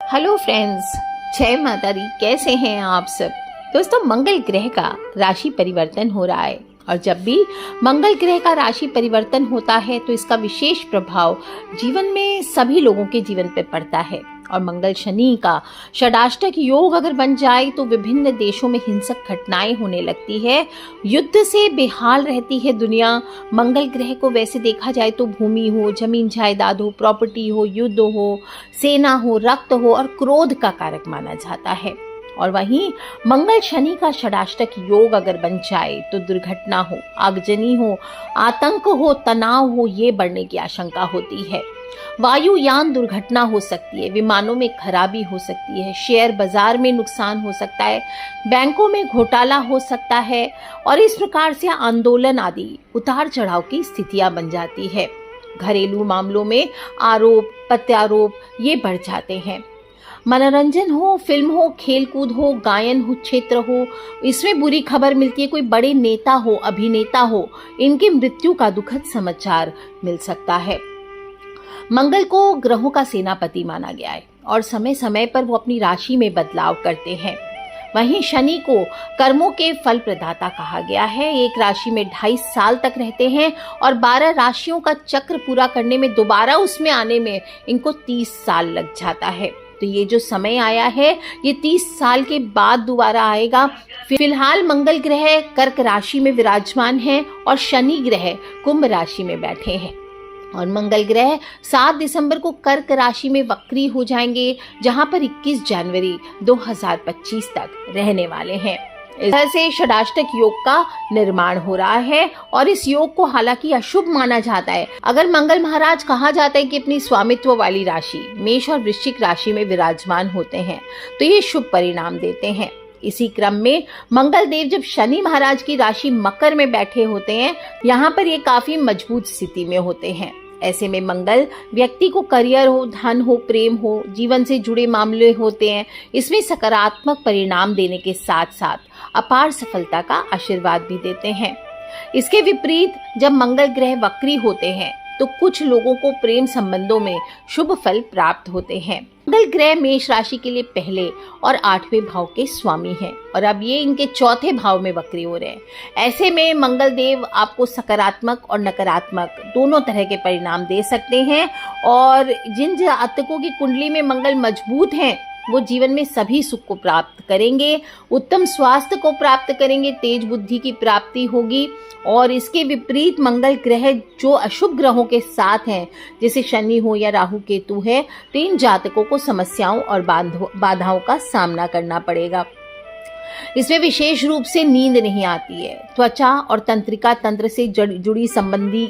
Hello friends, जय माता दी। कैसे हैं आप सब दोस्तों। मंगल ग्रह का राशि परिवर्तन हो रहा है और जब भी मंगल ग्रह का राशि परिवर्तन होता है तो इसका विशेष प्रभाव जीवन में सभी लोगों के जीवन पर पड़ता है। और मंगल शनि का षडाष्टक योग अगर बन जाए तो विभिन्न देशों में हिंसक घटनाएं होने लगती है, युद्ध से बेहाल रहती है दुनिया। मंगल ग्रह को वैसे देखा जाए तो भूमि हो, जमीन जायदाद हो, प्रॉपर्टी हो, युद्ध हो, सेना हो, रक्त हो और क्रोध का कारक माना जाता है। और वहीं मंगल शनि का षडाष्टक योग अगर बन जाए तो दुर्घटना हो, आगजनी हो, आतंक हो, तनाव हो, ये बढ़ने की आशंका होती है। वायुयान दुर्घटना हो सकती है, विमानों में खराबी हो सकती है, शेयर बाजार में नुकसान हो सकता है, बैंकों में घोटाला हो सकता है और इस प्रकार से आंदोलन आदि उतार चढ़ाव की स्थितियां बन जाती है। घरेलू मामलों में आरोप प्रत्यारोप ये बढ़ जाते हैं। मनोरंजन हो, फिल्म हो, खेलकूद हो, गायन हो, क्षेत्र हो, इसमें बुरी खबर मिलती है। कोई बड़े नेता हो, अभिनेता हो, इनकी मृत्यु का दुखद समाचार मिल सकता है। मंगल को ग्रहों का सेनापति माना गया है और समय समय पर वो अपनी राशि में बदलाव करते हैं। वहीं शनि को कर्मों के फल प्रदाता कहा गया है। एक राशि में 2.5 साल तक रहते हैं और 12 राशियों का चक्र पूरा करने में, दोबारा उसमें आने में इनको 30 साल लग जाता है। तो ये जो समय आया है ये 30 साल के बाद दोबारा आएगा। फिलहाल मंगल ग्रह कर्क राशि में विराजमान है और शनि ग्रह कुंभ राशि में बैठे हैं और मंगल ग्रह 7 दिसंबर को कर्क राशि में वक्री हो जाएंगे, जहां पर 21 जनवरी 2025 तक रहने वाले हैं। इस तरह से षडाष्टक योग का निर्माण हो रहा है और इस योग को हालांकि अशुभ माना जाता है। अगर मंगल महाराज कहा जाता है कि अपनी स्वामित्व वाली राशि मेष और वृश्चिक राशि में विराजमान होते हैं तो ये शुभ परिणाम देते हैं। इसी क्रम में मंगल देव जब शनि महाराज की राशि मकर में बैठे होते हैं, यहाँ पर ये काफी मजबूत स्थिति में होते हैं। ऐसे में मंगल व्यक्ति को करियर हो, धन हो, प्रेम हो, जीवन से जुड़े मामले होते हैं, इसमें सकारात्मक परिणाम देने के साथ साथ अपार सफलता का आशीर्वाद भी देते हैं। इसके विपरीत जब मंगल ग्रह वक्री होते हैं तो कुछ लोगों को प्रेम संबंधों में शुभ फल प्राप्त होते हैं। मंगल ग्रह मेष राशि के लिए पहले और 8वें भाव के स्वामी हैं और अब ये इनके 4थे भाव में वक्री हो रहे हैं। ऐसे में मंगल देव आपको सकारात्मक और नकारात्मक दोनों तरह के परिणाम दे सकते हैं और जिन जातकों की कुंडली में मंगल मजबूत हैं वो जीवन में सभी सुख को प्राप्त करेंगे, उत्तम स्वास्थ्य को प्राप्त करेंगे, तेज बुद्धि की प्राप्ति होगी। और इसके विपरीत मंगल ग्रह जो अशुभ ग्रहों के साथ हैं, जैसे शनि हो या राहु केतु है, तो इन जातकों को समस्याओं और बाधाओं का सामना करना पड़ेगा। इसमें विशेष रूप से नींद नहीं आती है, त्वचा और तंत्रिका तंत्र से जुड़ी संबंधी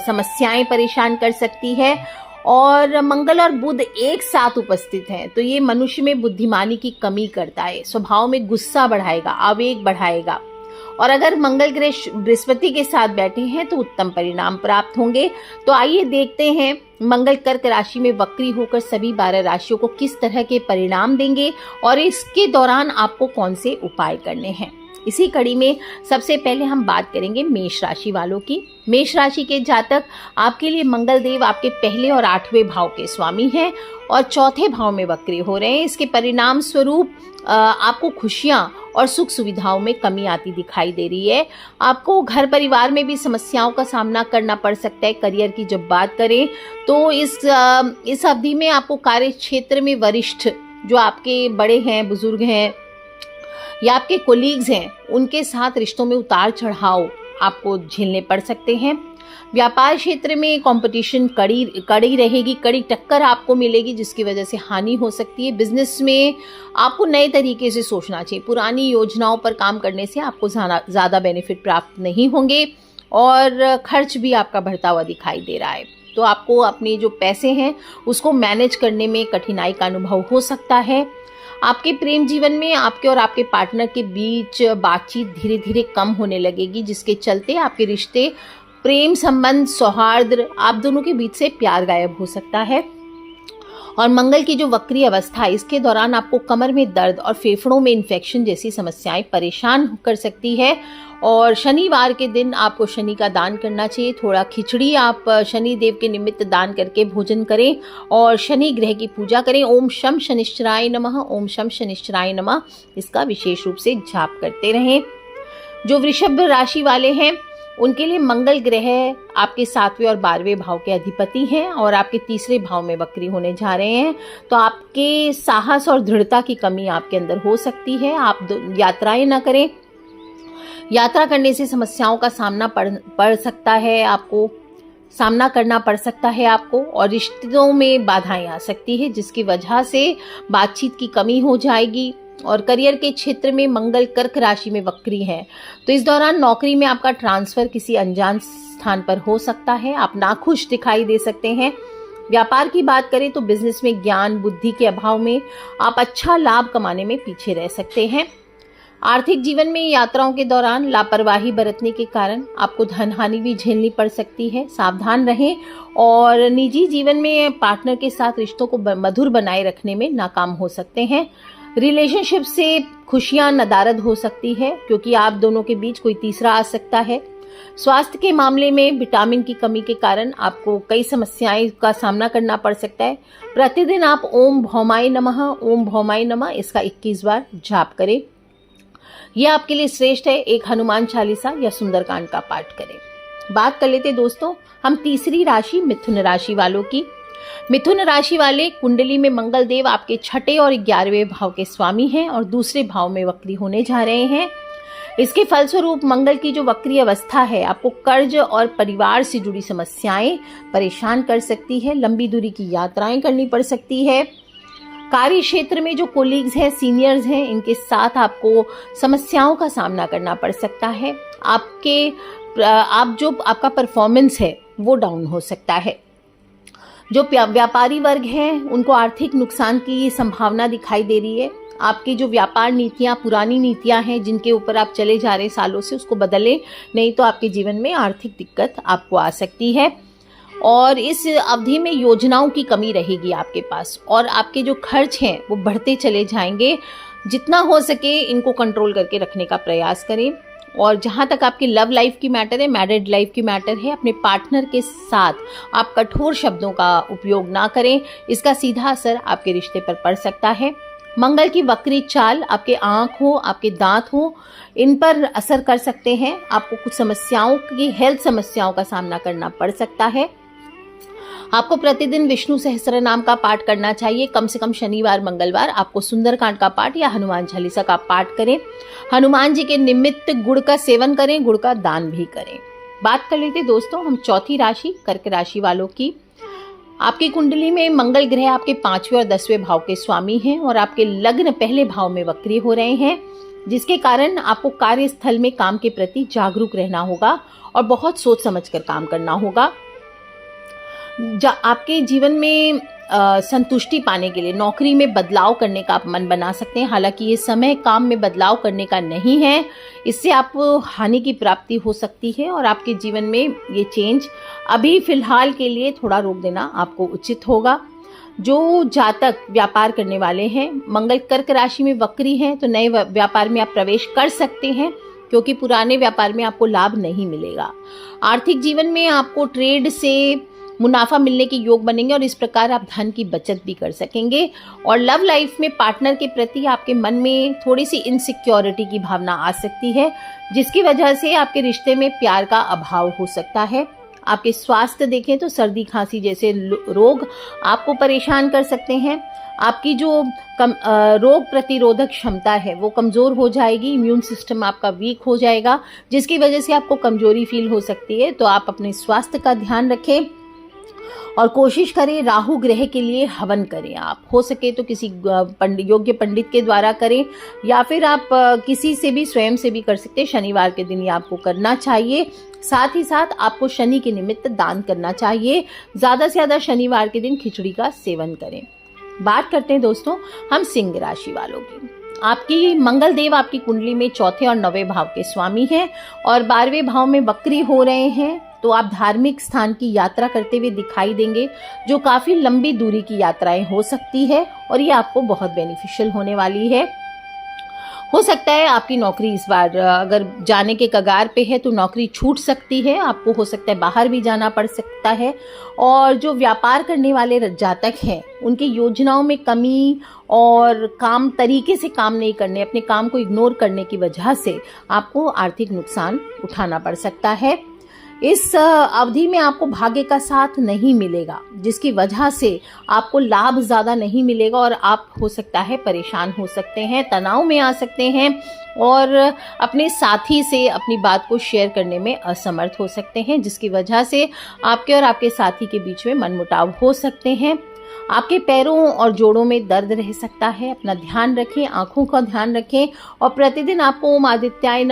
समस्याएं परेशान कर सकती है और मंगल और बुध एक साथ उपस्थित हैं तो ये मनुष्य में बुद्धिमानी की कमी करता है, स्वभाव में गुस्सा बढ़ाएगा, आवेग बढ़ाएगा। और अगर मंगल ग्रह बृहस्पति के साथ बैठे हैं तो उत्तम परिणाम प्राप्त होंगे। तो आइए देखते हैं मंगल कर्क राशि में वक्री होकर सभी 12 राशियों को किस तरह के परिणाम देंगे और इसके दौरान आपको कौन से उपाय करने हैं। इसी कड़ी में सबसे पहले हम बात करेंगे मेष राशि वालों की। मेष राशि के जातक, आपके लिए मंगल देव आपके पहले और 8वें भाव के स्वामी हैं और 4थे भाव में वक्री हो रहे हैं। इसके परिणाम स्वरूप आपको खुशियां और सुख सुविधाओं में कमी आती दिखाई दे रही है। आपको घर परिवार में भी समस्याओं का सामना करना पड़ सकता है। करियर की जब बात करें तो इस अवधि में आपको कार्य क्षेत्र में वरिष्ठ जो आपके बड़े हैं, बुजुर्ग हैं या आपके कोलीग्स हैं, उनके साथ रिश्तों में उतार चढ़ाव आपको झेलने पड़ सकते हैं। व्यापार क्षेत्र में कंपटीशन कड़ी रहेगी, कड़ी टक्कर आपको मिलेगी जिसकी वजह से हानि हो सकती है। बिजनेस में आपको नए तरीके से सोचना चाहिए, पुरानी योजनाओं पर काम करने से आपको ज़्यादा बेनिफिट प्राप्त नहीं होंगे और खर्च भी आपका बढ़ता हुआ दिखाई दे रहा है। तो आपको अपने जो पैसे हैं उसको मैनेज करने में कठिनाई का अनुभव हो सकता है। आपके प्रेम जीवन में आपके और आपके पार्टनर के बीच बातचीत धीरे धीरे कम होने लगेगी, जिसके चलते आपके रिश्ते, प्रेम संबंध, सौहार्द, आप दोनों के बीच से प्यार गायब हो सकता है। और मंगल की जो वक्री अवस्था है इसके दौरान आपको कमर में दर्द और फेफड़ों में इन्फेक्शन जैसी समस्याएं परेशान कर सकती है। और शनिवार के दिन आपको शनि का दान करना चाहिए। थोड़ा खिचड़ी आप शनि देव के निमित्त दान करके भोजन करें और शनि ग्रह की पूजा करें। ओम शम शनिश्चराय नमः, ओम शम शनिश्चराय नमः, इसका विशेष रूप से जाप करते रहें। जो वृषभ राशि वाले हैं उनके लिए मंगल ग्रह आपके 7वें और 12वें भाव के अधिपति हैं और आपके 3रे भाव में वक्री होने जा रहे हैं। तो आपके साहस और दृढ़ता की कमी आपके अंदर हो सकती है। आप यात्राएं ना करें। यात्रा करने से समस्याओं का सामना पड़ सकता है, आपको सामना करना पड़ सकता है आपको, और रिश्तों में बाधाएं आ सकती है जिसकी वजह से बातचीत की कमी हो जाएगी। और करियर के क्षेत्र में मंगल कर्क राशि में वक्री है, तो इस दौरान नौकरी में आपका ट्रांसफर किसी अनजान स्थान पर हो सकता है। आप नाखुश दिखाई दे सकते हैं। व्यापार की बात करें तो बिजनेस में ज्ञान बुद्धि के अभाव में आप अच्छा लाभ कमाने में पीछे रह सकते हैं। आर्थिक जीवन में यात्राओं के दौरान लापरवाही बरतने के कारण आपको धन हानि भी झेलनी पड़ सकती है। सावधान रहें। और निजी जीवन में पार्टनर के साथ रिश्तों को मधुर बनाए रखने में नाकाम हो सकते हैं। रिलेशनशिप से खुशियां नदारद हो सकती है क्योंकि आप दोनों के बीच कोई तीसरा आ सकता है। स्वास्थ्य के मामले में विटामिन की कमी के कारण आपको कई समस्याएं का सामना करना पड़ सकता है। प्रतिदिन आप ओम भौमाय नमः, ओम भौमाय नमः, इसका 21 बार जाप करें। यह आपके लिए श्रेष्ठ है। एक हनुमान चालीसा या सुंदरकांड का पाठ करें। बात कर लेते दोस्तों हम तीसरी राशि मिथुन राशि वालों की। मिथुन राशि वाले कुंडली में मंगल देव आपके 6ठे और 11वें भाव के स्वामी हैं और दूसरे भाव में वक्री होने जा रहे हैं। इसके फलस्वरूप मंगल की जो वक्री अवस्था है आपको कर्ज और परिवार से जुड़ी समस्याएं परेशान कर सकती है। लंबी दूरी की यात्राएं करनी पड़ सकती है। कार्य क्षेत्र में जो कोलीग्स हैं, सीनियर्स हैं, इनके साथ आपको समस्याओं का सामना करना पड़ सकता है। आपका परफॉर्मेंस है वो डाउन हो सकता है। जो व्यापारी वर्ग हैं उनको आर्थिक नुकसान की संभावना दिखाई दे रही है। आपकी जो व्यापार नीतियां, पुरानी नीतियां हैं जिनके ऊपर आप चले जा रहे सालों से, उसको बदलें, नहीं तो आपके जीवन में आर्थिक दिक्कत आपको आ सकती है। और इस अवधि में योजनाओं की कमी रहेगी आपके पास और आपके जो खर्च हैं वो बढ़ते चले जाएंगे। जितना हो सके इनको कंट्रोल करके रखने का प्रयास करें। और जहाँ तक आपकी लव लाइफ की मैटर है, मैरिड लाइफ की मैटर है, अपने पार्टनर के साथ आप कठोर शब्दों का उपयोग ना करें। इसका सीधा असर आपके रिश्ते पर पड़ सकता है। मंगल की वक्री चाल आपके आँख हो, आपके दांत हो, इन पर असर कर सकते हैं। आपको कुछ समस्याओं की, हेल्थ समस्याओं का सामना करना पड़ सकता है। आपको प्रतिदिन विष्णु सहस्त्र नाम का पाठ करना चाहिए। कम से कम शनिवार मंगलवार आपको सुंदरकांड का पाठ या हनुमान चालीसा का पाठ करें। हनुमान जी के निमित्त गुड़ का सेवन करें, गुड़ का दान भी करें। बात कर लेते दोस्तों हम चौथी राशि कर्क राशि वालों की। आपकी कुंडली में मंगल ग्रह आपके 5वें और 10वें भाव के स्वामी हैं और आपके लग्न पहले भाव में वक्री हो रहे हैं, जिसके कारण आपको कार्यस्थल में काम के प्रति जागरूक रहना होगा और बहुत सोच समझकर काम करना होगा। आपके जीवन में संतुष्टि पाने के लिए नौकरी में बदलाव करने का आप मन बना सकते हैं। हालांकि ये समय काम में बदलाव करने का नहीं है, इससे आपको हानि की प्राप्ति हो सकती है और आपके जीवन में ये चेंज अभी फिलहाल के लिए थोड़ा रोक देना आपको उचित होगा। जो जातक व्यापार करने वाले हैं, मंगल कर्क राशि में वक्री हैं, तो नए व्यापार में आप प्रवेश कर सकते हैं क्योंकि पुराने व्यापार में आपको लाभ नहीं मिलेगा। आर्थिक जीवन में आपको ट्रेड से मुनाफा मिलने के योग बनेंगे और इस प्रकार आप धन की बचत भी कर सकेंगे। और लव लाइफ में पार्टनर के प्रति आपके मन में थोड़ी सी इनसिक्योरिटी की भावना आ सकती है, जिसकी वजह से आपके रिश्ते में प्यार का अभाव हो सकता है। आपके स्वास्थ्य देखें तो सर्दी खांसी जैसे रोग आपको परेशान कर सकते हैं। आपकी जो रोग प्रतिरोधक क्षमता है वो कमज़ोर हो जाएगी, इम्यून सिस्टम आपका वीक हो जाएगा, जिसकी वजह से आपको कमजोरी फील हो सकती है। तो आप अपने स्वास्थ्य का ध्यान रखें और कोशिश करें राहु ग्रह के लिए हवन करें। आप हो सके तो किसी योग्य पंडित के द्वारा करें या फिर आप किसी से भी स्वयं से भी कर सकते हैं। शनिवार के दिन ये आपको करना चाहिए। साथ ही साथ आपको शनि के निमित्त दान करना चाहिए। ज़्यादा से ज़्यादा शनिवार के दिन खिचड़ी का सेवन करें। बात करते हैं दोस्तों हम सिंह राशि वालों की। आपकी मंगल देव आपकी कुंडली में 4थे और 9वें भाव के स्वामी हैं और 12वें भाव में वक्री हो रहे हैं। तो आप धार्मिक स्थान की यात्रा करते हुए दिखाई देंगे, जो काफ़ी लंबी दूरी की यात्राएं हो सकती है और ये आपको बहुत बेनिफिशियल होने वाली है। हो सकता है आपकी नौकरी इस बार अगर जाने के कगार पे है तो नौकरी छूट सकती है, आपको हो सकता है बाहर भी जाना पड़ सकता है। और जो व्यापार करने वाले जातक हैं उनकी योजनाओं में कमी और काम तरीके से काम नहीं करने, अपने काम को इग्नोर करने की वजह से आपको आर्थिक नुकसान उठाना पड़ सकता है। इस अवधि में आपको भाग्य का साथ नहीं मिलेगा, जिसकी वजह से आपको लाभ ज़्यादा नहीं मिलेगा और आप हो सकता है परेशान हो सकते हैं, तनाव में आ सकते हैं और अपने साथी से अपनी बात को शेयर करने में असमर्थ हो सकते हैं, जिसकी वजह से आपके और आपके साथी के बीच में मनमुटाव हो सकते हैं। आपके पैरों और जोड़ों में दर्द रह सकता है, अपना ध्यान रखें, आंखों का ध्यान रखें और प्रतिदिन आपको ओम आदित्याय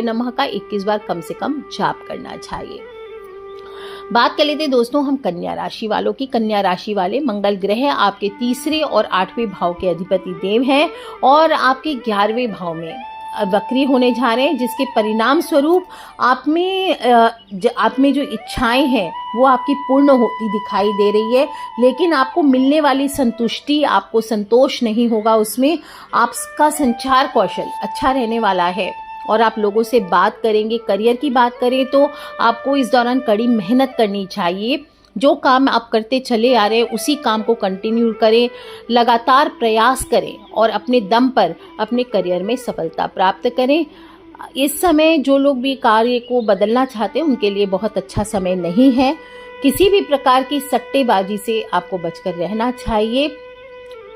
नमः का 21 बार कम से कम जाप करना चाहिए। बात कर लेते दोस्तों हम कन्या राशि वालों की। कन्या राशि वाले मंगल ग्रह आपके 3रे और 8वें भाव के अधिपति देव हैं और आपके 11वें भाव में वक्री होने जा रहे हैं, जिसके परिणाम स्वरूप आप में जो इच्छाएं हैं वो आपकी पूर्ण होती दिखाई दे रही है, लेकिन आपको मिलने वाली संतुष्टि, आपको संतोष नहीं होगा उसमें। आपका संचार कौशल अच्छा रहने वाला है और आप लोगों से बात करेंगे। करियर की बात करें तो आपको इस दौरान कड़ी मेहनत करनी चाहिए। जो काम आप करते चले आ रहे हैं उसी काम को कंटिन्यू करें, लगातार प्रयास करें और अपने दम पर अपने करियर में सफलता प्राप्त करें। इस समय जो लोग भी कार्य को बदलना चाहते हैं उनके लिए बहुत अच्छा समय नहीं है। किसी भी प्रकार की सट्टेबाजी से आपको बचकर रहना चाहिए।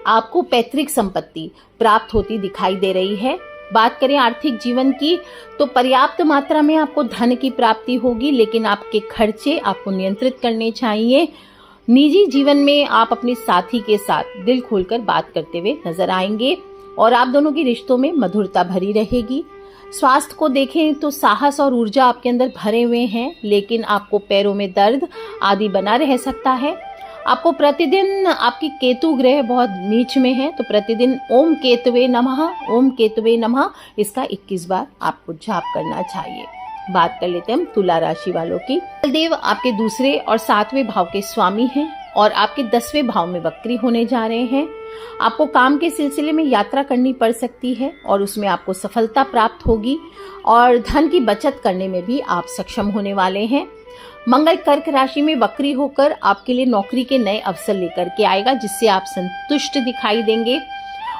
आपको पैतृक संपत्ति प्राप्त होती दिखाई दे रही है। बात करें आर्थिक जीवन की तो पर्याप्त मात्रा में आपको धन की प्राप्ति होगी, लेकिन आपके खर्चे आपको नियंत्रित करने चाहिए। निजी जीवन में आप अपने साथी के साथ दिल खोलकर बात करते हुए नजर आएंगे और आप दोनों के रिश्तों में मधुरता भरी रहेगी। स्वास्थ्य को देखें तो साहस और ऊर्जा आपके अंदर भरे हुए हैं, लेकिन आपको पैरों में दर्द आदि बना रह सकता है। आपको प्रतिदिन आपकी केतु ग्रह बहुत नीच में है, तो प्रतिदिन ओम केतवे नमः इसका 21 बार आपको जाप करना चाहिए। बात कर लेते हैं हम तुला राशि वालों की। देव आपके 2रे और 7वें भाव के स्वामी हैं और आपके 10वें भाव में वक्री होने जा रहे हैं। आपको काम के सिलसिले में यात्रा करनी पड़ सकती है और उसमें आपको सफलता प्राप्त होगी और धन की बचत करने में भी आप सक्षम होने वाले हैं। मंगल कर्क राशि में वक्री होकर आपके लिए नौकरी के नए अवसर लेकर के आएगा, जिससे आप संतुष्ट दिखाई देंगे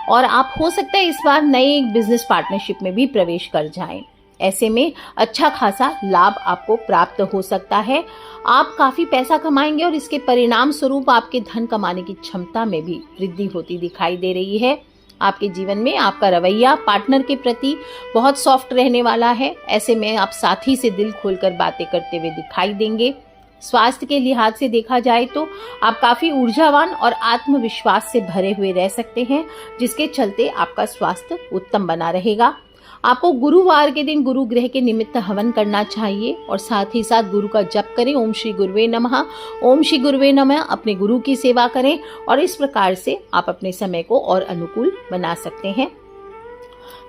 और आप हो सकता है इस बार नए बिजनेस पार्टनरशिप में भी प्रवेश कर जाएं। ऐसे में अच्छा खासा लाभ आपको प्राप्त हो सकता है। आप काफी पैसा कमाएंगे और इसके परिणाम स्वरूप आपके धन कमाने की क्षमता में भी वृद्धि होती दिखाई दे रही है। आपके जीवन में आपका रवैया पार्टनर के प्रति बहुत सॉफ्ट रहने वाला है। ऐसे में आप साथी से दिल खोलकर बातें करते हुए दिखाई देंगे। स्वास्थ्य के लिहाज से देखा जाए तो आप काफी ऊर्जावान और आत्मविश्वास से भरे हुए रह सकते हैं, जिसके चलते आपका स्वास्थ्य उत्तम बना रहेगा। आपको गुरुवार के दिन गुरु ग्रह के निमित्त हवन करना चाहिए और साथ ही साथ गुरु का जप करें। ओम श्री गुरुवे नमः अपने गुरु की सेवा करें और इस प्रकार से आप अपने समय को और अनुकूल बना सकते हैं।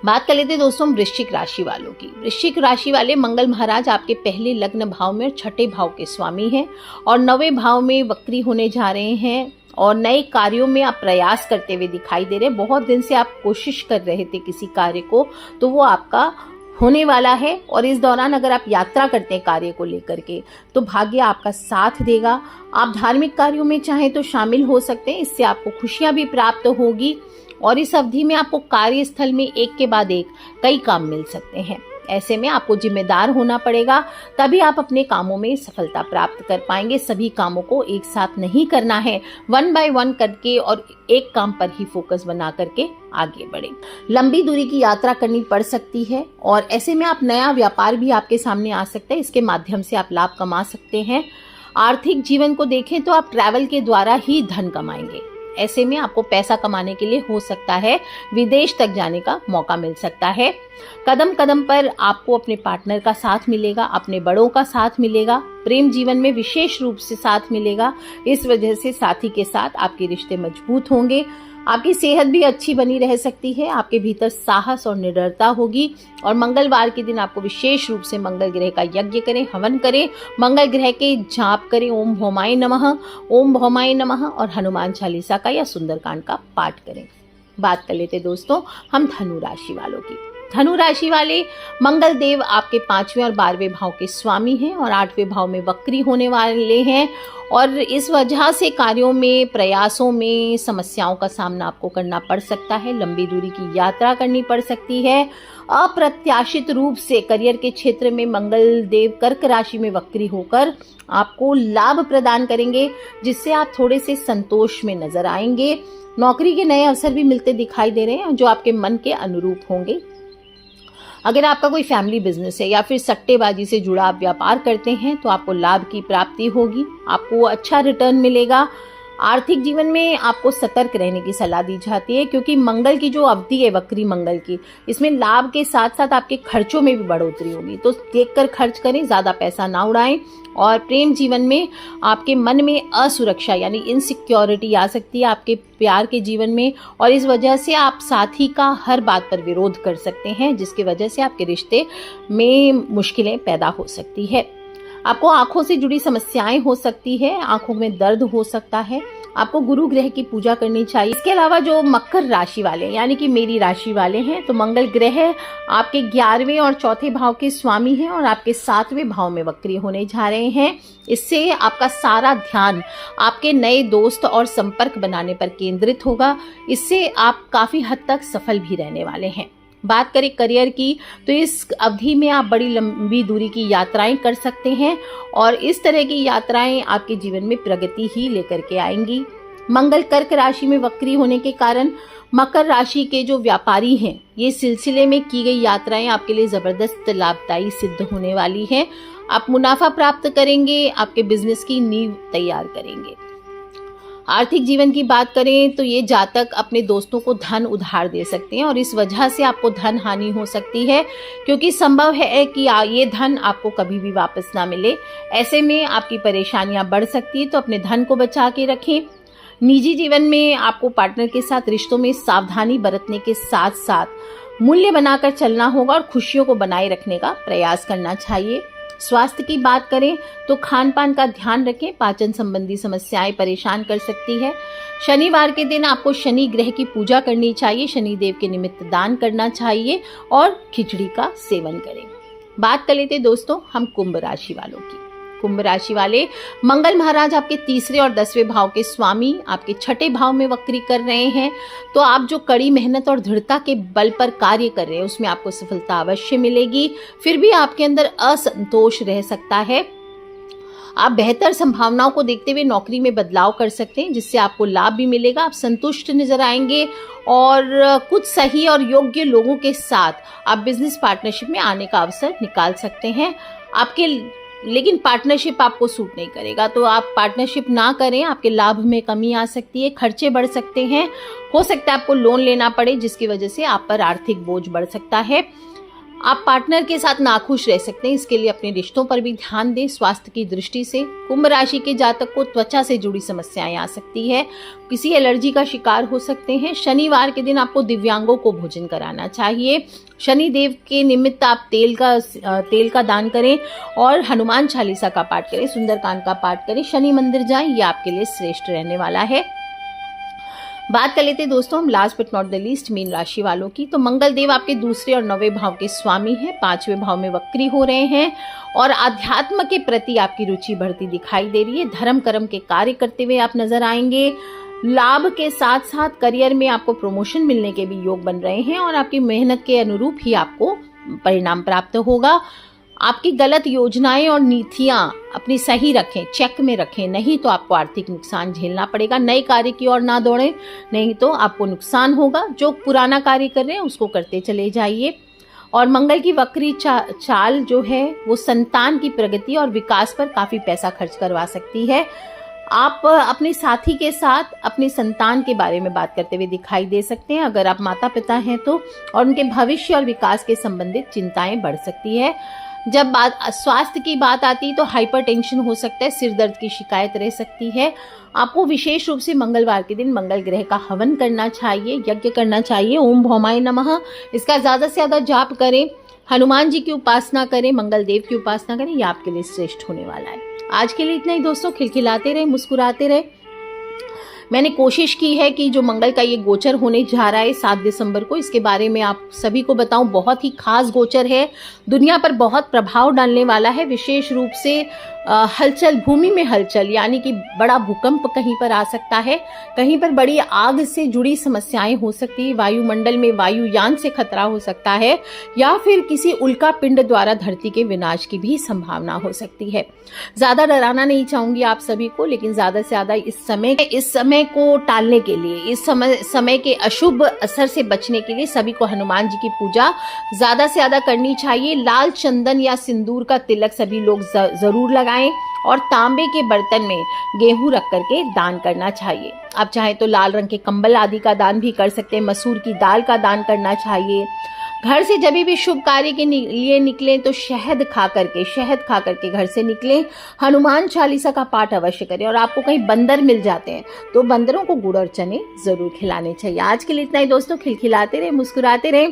बात कर लेते हैं दोस्तों वृश्चिक राशि वालों की। वृश्चिक राशि वाले मंगल महाराज आपके पहले लग्न भाव में और 6ठे भाव के स्वामी हैं और 9वें भाव में वक्री होने जा रहे हैं और नए कार्यों में आप प्रयास करते हुए दिखाई दे रहे हैं। बहुत दिन से आप कोशिश कर रहे थे किसी कार्य को, तो वो आपका होने वाला है और इस दौरान अगर आप यात्रा करते हैं कार्य को लेकर के तो भाग्य आपका साथ देगा। आप धार्मिक कार्यों में चाहें तो शामिल हो सकते हैं, इससे आपको खुशियां भी प्राप्त होगी और इस अवधि में आपको कार्यस्थल में एक के बाद एक कई काम मिल सकते हैं। ऐसे में आपको जिम्मेदार होना पड़ेगा, तभी आप अपने कामों में सफलता प्राप्त कर पाएंगे। सभी कामों को एक साथ नहीं करना है, 1 बाय 1 करके और एक काम पर ही फोकस बना करके आगे बढ़े। लंबी दूरी की यात्रा करनी पड़ सकती है और ऐसे में आप नया व्यापार भी आपके सामने आ सकता है, इसके माध्यम से आप लाभ कमा सकते हैं। आर्थिक जीवन को देखें तो आप ट्रैवल के द्वारा ही धन कमाएंगे। ऐसे में आपको पैसा कमाने के लिए हो सकता है विदेश तक जाने का मौका मिल सकता है। कदम कदम पर आपको अपने पार्टनर का साथ मिलेगा, अपने बड़ों का साथ मिलेगा, प्रेम जीवन में विशेष रूप से साथ मिलेगा। इस वजह से साथी के साथ आपके रिश्ते मजबूत होंगे। आपकी सेहत भी अच्छी बनी रह सकती है, आपके भीतर साहस और निडरता होगी। और मंगलवार के दिन आपको विशेष रूप से मंगल ग्रह का यज्ञ करें, हवन करें, मंगल ग्रह के जाप करें, ओम भौमाय नमः, ओम भौमाय नमः, और हनुमान चालीसा का या सुंदरकांड का पाठ करें। बात कर लेते दोस्तों हम धनु राशि वालों की। धनु राशि वाले, मंगल देव आपके 5वें और 12वें भाव के स्वामी हैं और 8वें भाव में वक्री होने वाले हैं, और इस वजह से कार्यों में, प्रयासों में समस्याओं का सामना आपको करना पड़ सकता है। लंबी दूरी की यात्रा करनी पड़ सकती है। अप्रत्याशित रूप से करियर के क्षेत्र में मंगल देव कर्क राशि में वक्री होकर आपको लाभ प्रदान करेंगे, जिससे आप थोड़े से संतोष में नजर आएंगे। नौकरी के नए अवसर भी मिलते दिखाई दे रहे हैं जो आपके मन के अनुरूप होंगे। अगर आपका कोई फैमिली बिजनेस है या फिर सट्टेबाजी से जुड़ा आप व्यापार करते हैं तो आपको लाभ की प्राप्ति होगी, आपको अच्छा रिटर्न मिलेगा। आर्थिक जीवन में आपको सतर्क रहने की सलाह दी जाती है, क्योंकि मंगल की जो अवधि है वक्री मंगल की, इसमें लाभ के साथ साथ आपके खर्चों में भी बढ़ोतरी होगी, तो देखकर खर्च करें, ज्यादा पैसा ना उड़ाएं। और प्रेम जीवन में आपके मन में असुरक्षा यानी इनसिक्योरिटी आ सकती है आपके प्यार के जीवन में, और इस वजह से आप साथी का हर बात पर विरोध कर सकते हैं, जिसकी वजह से आपके रिश्ते में मुश्किलें पैदा हो सकती है। आपको आंखों से जुड़ी समस्याएं हो सकती है, आंखों में दर्द हो सकता है। आपको गुरु ग्रह की पूजा करनी चाहिए। इसके अलावा जो मकर राशि वाले यानी कि मेरी राशि वाले हैं, तो मंगल ग्रह आपके 11वें और 4थे भाव के स्वामी हैं और आपके 7वें भाव में वक्री होने जा रहे हैं। इससे आपका सारा ध्यान आपके नए दोस्त और संपर्क बनाने पर केंद्रित होगा। इससे आप काफी हद तक सफल भी रहने वाले हैं। बात करें करियर की, तो इस अवधि में आप बड़ी लंबी दूरी की यात्राएं कर सकते हैं और इस तरह की यात्राएं आपके जीवन में प्रगति ही लेकर के आएंगी। मंगल कर्क राशि में वक्री होने के कारण मकर राशि के जो व्यापारी हैं, ये सिलसिले में की गई यात्राएं आपके लिए जबरदस्त लाभदायी सिद्ध होने वाली हैं। आप मुनाफा प्राप्त करेंगे, आपके बिजनेस की नींव तैयार करेंगे। आर्थिक जीवन की बात करें तो ये जातक अपने दोस्तों को धन उधार दे सकते हैं और इस वजह से आपको धन हानि हो सकती है, क्योंकि संभव है कि ये धन आपको कभी भी वापस ना मिले। ऐसे में आपकी परेशानियां बढ़ सकती है, तो अपने धन को बचा के रखें। निजी जीवन में आपको पार्टनर के साथ रिश्तों में सावधानी बरतने के साथ साथ मूल्य बनाकर चलना होगा और खुशियों को बनाए रखने का प्रयास करना चाहिए। स्वास्थ्य की बात करें तो खान पान का ध्यान रखें, पाचन संबंधी समस्याएं परेशान कर सकती है। शनिवार के दिन आपको शनि ग्रह की पूजा करनी चाहिए, शनि देव के निमित्त दान करना चाहिए और खिचड़ी का सेवन करें। बात कर लेते दोस्तों हम कुंभ राशि वालों की। कुंभ राशि वाले, मंगल महाराज आपके 3रे और 10वें भाव के स्वामी आपके 6ठे भाव में वक्री कर रहे हैं, तो आप जो कड़ी मेहनत और दृढ़ता के बल पर कार्य कर रहे हैं उसमें आपको सफलता अवश्य मिलेगी। फिर भी आपके अंदर असंतोष रह सकता है। आप बेहतर संभावनाओं को देखते हुए नौकरी में बदलाव कर सकते हैं, जिससे आपको लाभ भी मिलेगा। आप संतुष्ट नजर आएंगे और कुछ सही और योग्य लोगों के साथ आप बिजनेस पार्टनरशिप में आने का अवसर निकाल सकते हैं। लेकिन पार्टनरशिप आपको सूट नहीं करेगा, तो आप पार्टनरशिप ना करें, आपके लाभ में कमी आ सकती है, खर्चे बढ़ सकते हैं, हो सकता है आपको लोन लेना पड़े, जिसकी वजह से आप पर आर्थिक बोझ बढ़ सकता है। आप पार्टनर के साथ नाखुश रह सकते हैं, इसके लिए अपने रिश्तों पर भी ध्यान दें। स्वास्थ्य की दृष्टि से कुंभ राशि के जातक को त्वचा से जुड़ी समस्याएं आ सकती है, किसी एलर्जी का शिकार हो सकते हैं। शनिवार के दिन आपको दिव्यांगों को भोजन कराना चाहिए। शनि देव के निमित्त आप तेल का दान करें और हनुमान चालीसा का पाठ करें, सुंदरकांड का पाठ करें, शनि मंदिर जाएं, ये आपके लिए श्रेष्ठ रहने वाला है। बात कर लेते हैं दोस्तों हम last but not the least mean राशि वालों की। तो मंगल देव आपके 2रे और 9वें भाव के स्वामी हैं, 5वें भाव में वक्री हो रहे हैं और आध्यात्म के प्रति आपकी रुचि बढ़ती दिखाई दे रही है। धर्म कर्म के कार्य करते हुए आप नजर आएंगे। लाभ के साथ साथ करियर में आपको प्रमोशन मिलने के भी योग बन रहे हैं और आपकी मेहनत के अनुरूप ही आपको परिणाम प्राप्त होगा। आपकी गलत योजनाएं और नीतियां अपनी सही रखें, चेक में रखें, नहीं तो आपको आर्थिक नुकसान झेलना पड़ेगा। नए कार्य की ओर ना दौड़ें, नहीं तो आपको नुकसान होगा। जो पुराना कार्य कर रहे हैं उसको करते चले जाइए। और मंगल की वक्री चाल जो है वो संतान की प्रगति और विकास पर काफी पैसा खर्च करवा सकती है। आप अपने साथी के साथ अपने संतान के बारे में बात करते हुए दिखाई दे सकते हैं, अगर आप माता पिता हैं तो, और उनके भविष्य और विकास के संबंधित चिंताएं बढ़ सकती है। जब बात स्वास्थ्य की बात आती है तो हाइपरटेंशन हो सकता है, सिर दर्द की शिकायत रह सकती है। आपको विशेष रूप से मंगलवार के दिन मंगल ग्रह का हवन करना चाहिए, यज्ञ करना चाहिए। ओम भौमाय नमः इसका ज़्यादा से ज़्यादा जाप करें, हनुमान जी की उपासना करें, मंगल देव की उपासना करें, ये आपके लिए श्रेष्ठ होने वाला है। आज के लिए इतना ही दोस्तों। खिलखिलाते रहे, मुस्कुराते रहे। मैंने कोशिश की है कि जो मंगल का ये गोचर होने जा रहा है 7 दिसंबर को, इसके बारे में आप सभी को बताऊं। बहुत ही खास गोचर है, दुनिया पर बहुत प्रभाव डालने वाला है। विशेष रूप से हलचल, भूमि में हलचल, यानी कि बड़ा भूकंप कहीं पर आ सकता है, कहीं पर बड़ी आग से जुड़ी समस्याएं हो सकती है, वायुमंडल में वायुयान से खतरा हो सकता है, या फिर किसी उल्का पिंड द्वारा धरती के विनाश की भी संभावना हो सकती है। ज्यादा डराना नहीं चाहूंगी आप सभी को, लेकिन ज्यादा से ज्यादा इस समय को टालने के लिए, इस समय के अशुभ असर से बचने के लिए सभी को हनुमान जी की पूजा ज्यादा से ज्यादा करनी चाहिए। लाल चंदन या सिंदूर का तिलक सभी लोग जरूर लगाएं और तांबे के बर्तन में गेहूं रख करके दान करना चाहिए। आप चाहें तो लाल रंग के कंबल आदि का दान भी कर सकते हैं, मसूर की दाल का दान करना चाहिए। घर से जब भी शुभ कार्य के लिए निकलें तो शहद खा करके घर से निकलें। हनुमान चालीसा का पाठ अवश्य करें, और आपको कहीं बंदर मिल जाते हैं तो बंदरों को गुड़ और चने जरूर खिलाने चाहिए। आज के लिए इतना ही दोस्तों। खिलखिलाते रहे, मुस्कुराते रहे।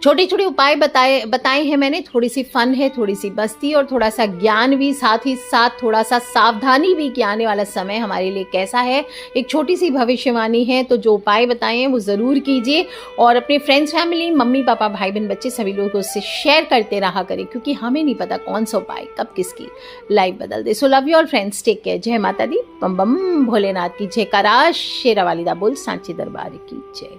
छोटे छोटे उपाय बताए हैं मैंने। थोड़ी सी फन है, थोड़ी सी मस्ती और थोड़ा सा ज्ञान भी, साथ ही साथ थोड़ा सा सावधानी भी कि आने वाला समय हमारे लिए कैसा है। एक छोटी सी भविष्यवाणी है, तो जो उपाय बताए हैं वो जरूर कीजिए और अपने फ्रेंड्स, फैमिली, मम्मी पापा, भाई बहन, बच्चे सभी लोगों से शेयर करते रहा करें, क्योंकि हमें नहीं पता कौन सा उपाय कब किसकी लाइफ बदल दे। So love you all friends, take care. जय माता दी, बम बम भोलेनाथ की जयकारा, शेरा वाली दा बोल, सांची दरबार की जय।